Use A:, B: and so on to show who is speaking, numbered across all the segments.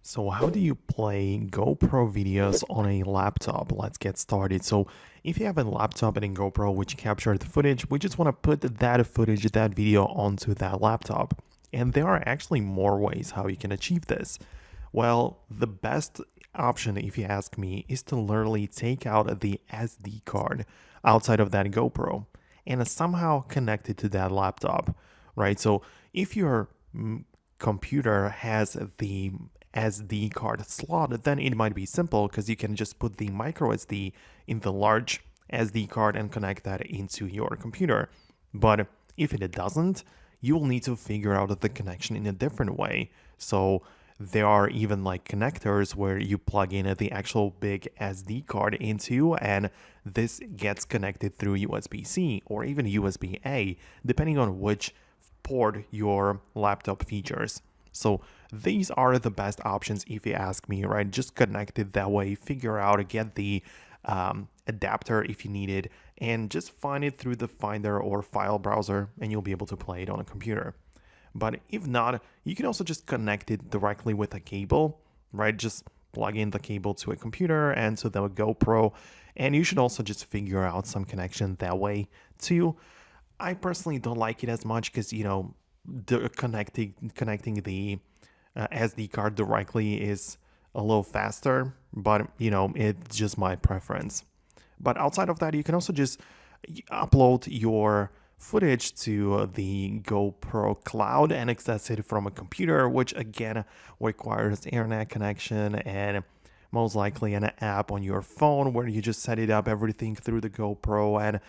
A: So how do you play GoPro videos on a laptop? Let's get started. So if you have a laptop and a GoPro which capture the footage, we just want to put that footage, that video onto that laptop. And there are actually more ways how you can achieve this. Well, the best option, if you ask me, is to literally take out the SD card outside of that GoPro and somehow connect it to that laptop, right? So if your computer has the SD card slot, then it might be simple because you can just put the micro SD in the large SD card and connect that into your computer. But if it doesn't, you will need to figure out the connection in a different way. So there are even like connectors where you plug in the actual big SD card into, and this gets connected through USB-C or even USB-A, depending on which port your laptop features. So these are the best options if you ask me, right? Just connect it that way, figure out, get the adapter if you need it, and just find it through the Finder or file browser, and you'll be able to play it on a computer. But if not, you can also just connect it directly with a cable, right? Just plug in the cable to a computer and to the GoPro, and you should also just figure out some connection that way too. I personally don't like it as much because the connecting the SD card directly is a little faster, but it's just my preference. But outside of that, you can also just upload your footage to the GoPro cloud and access it from a computer, which again requires internet connection and most likely an app on your phone where you just set it up everything through the GoPro. And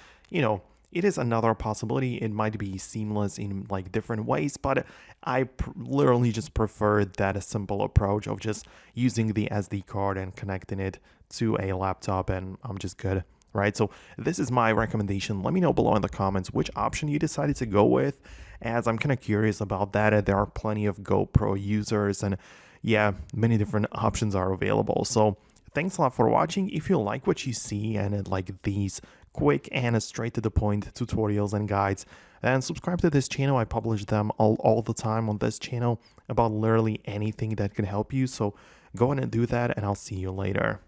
A: it is another possibility. It might be seamless in like different ways, but I literally just prefer that simple approach of just using the SD card and connecting it to a laptop, and I'm just good, right? So this is my recommendation. Let me know below in the comments which option you decided to go with, as I'm kind of curious about that. There are plenty of GoPro users, and yeah, many different options are available. So thanks a lot for watching. If you like what you see and like these quick and straight to the point tutorials and guides, then subscribe to this channel. I publish them all the time on this channel about literally anything that can help you. So go ahead and do that, and I'll see you later.